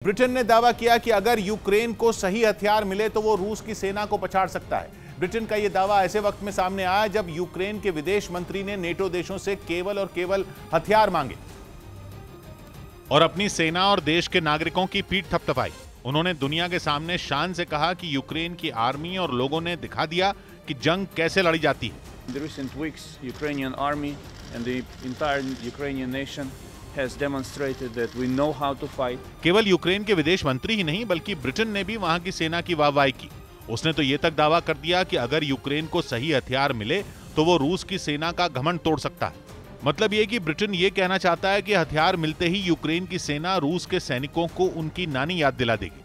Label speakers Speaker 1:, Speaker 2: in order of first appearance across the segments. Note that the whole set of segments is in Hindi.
Speaker 1: ब्रिटेन ने दावा किया कि अगर यूक्रेन को सही हथियार मिले तो वो रूस की सेना को पछाड़ सकता है। ब्रिटेन का यह दावा ऐसे वक्त में सामने आया जब यूक्रेन के विदेश मंत्री ने नेटो देशों से केवल और केवल हथियार मांगे और अपनी सेना और देश के नागरिकों की पीठ थपथपाई। उन्होंने दुनिया के सामने शान से कहा कि यूक्रेन की आर्मी और लोगों ने दिखा दिया कि जंग कैसे लड़ी जाती है।
Speaker 2: In the recent weeks, Ukrainian army and the entire Ukrainian nation has demonstrated that we know how to fight.
Speaker 1: केवल यूक्रेन के विदेश मंत्री ही नहीं बल्कि ब्रिटेन ने भी वहां की सेना की वाहवाही की। उसने तो ये तक दावा कर दिया कि अगर यूक्रेन को सही हथियार मिले तो वो रूस की सेना का घमंड तोड़ सकता है। मतलब ये कि ब्रिटेन ये कहना चाहता है कि हथियार मिलते ही यूक्रेन की सेना रूस के सैनिकों को उनकी नानी याद दिला देगी।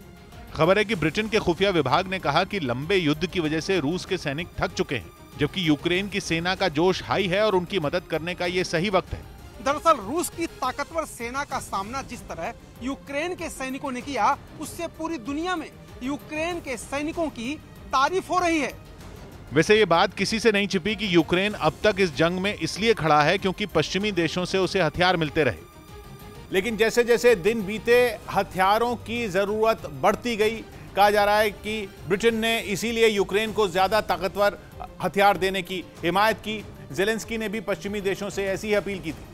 Speaker 1: खबर है कि ब्रिटेन के खुफिया विभाग ने कहा कि लंबे युद्ध की वजह से रूस के सैनिक थक चुके हैं, जबकि यूक्रेन की सेना का जोश हाई है और उनकी मदद करने का ये सही वक्त है।
Speaker 3: दरअसल रूस की ताकतवर सेना का सामना जिस तरह यूक्रेन के सैनिकों ने किया, उससे पूरी दुनिया में यूक्रेन के सैनिकों की तारीफ हो रही है।
Speaker 1: वैसे ये बात किसी से नहीं छिपी कि यूक्रेन अब तक इस जंग में इसलिए खड़ा है क्योंकि पश्चिमी देशों से उसे हथियार मिलते रहे। लेकिन जैसे जैसे दिन बीते हथियारों की जरूरत बढ़ती गई। कहा जा रहा है कि ब्रिटेन ने इसीलिए यूक्रेन को ज्यादा ताकतवर हथियार देने की हिमायत की। ज़ेलेंस्की ने भी पश्चिमी देशों से ऐसी ही अपील की थी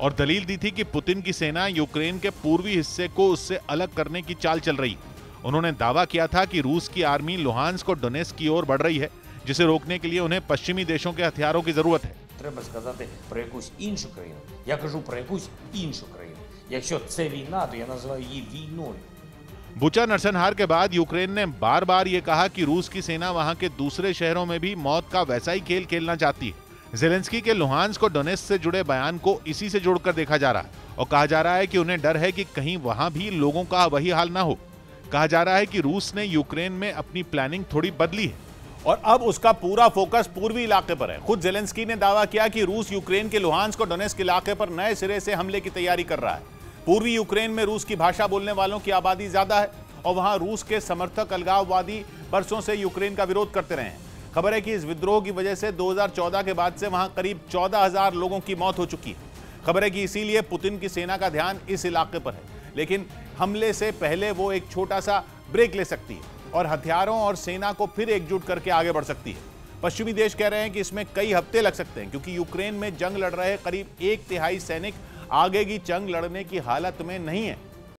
Speaker 1: और दलील दी थी कि पुतिन की सेना यूक्रेन के पूर्वी हिस्से को उससे अलग करने की चाल चल रही है। उन्होंने दावा किया था कि रूस की आर्मी लुहांस्क और डोनेत्स्क की ओर बढ़ रही है, जिसे रोकने के लिए उन्हें पश्चिमी देशों के हथियारों की जरूरत है।
Speaker 4: Треба сказати про якусь іншу країну. Я кажу про якусь іншу країну. Якщо це війна, то я називаю її війною.
Speaker 1: बुचा नरसंहार के बाद यूक्रेन ने बार बार ये कहा कि रूस की सेना वहां के दूसरे शहरों में भी मौत का वैसा ही खेल खेलना चाहती है। ज़ेलेंस्की के लुहांस्क और डोनेत्स्क से जुड़े बयान को इसी से जोड़कर देखा जा रहा है और कहा जा रहा है कि उन्हें डर है कि कहीं वहां भी लोगों का वही हाल ना हो। कहा जा रहा है कि रूस ने यूक्रेन में अपनी प्लानिंग थोड़ी बदली है और अब उसका पूरा फोकस पूर्वी इलाके पर है। खुद ज़ेलेंस्की ने दावा किया कि रूस यूक्रेन के लुहांस्क और डोनेत्स्क इलाके पर नए सिरे से हमले की तैयारी कर रहा है। पूर्वी यूक्रेन में रूस की भाषा बोलने वालों की आबादी ज्यादा है और वहां रूस के समर्थक अलगाववादी बरसों से यूक्रेन का विरोध करते रहे हैं। खबर है कि इस विद्रोह की वजह से 2014 के बाद से वहां करीब 14,000 लोगों की मौत हो चुकी है। खबर है कि इसीलिए पुतिन की सेना का ध्यान इस इलाके पर है, लेकिन हमले से पहले वो एक छोटा सा ब्रेक ले सकती है और हथियारों और सेना को फिर एकजुट करके आगे बढ़ सकती है। पश्चिमी देश कह रहे हैं कि इसमें कई हफ्ते लग सकते हैं क्योंकि यूक्रेन में जंग लड़ रहे करीब 1/3 सैनिक आगे की जंग लड़ने की हालत में नहीं है।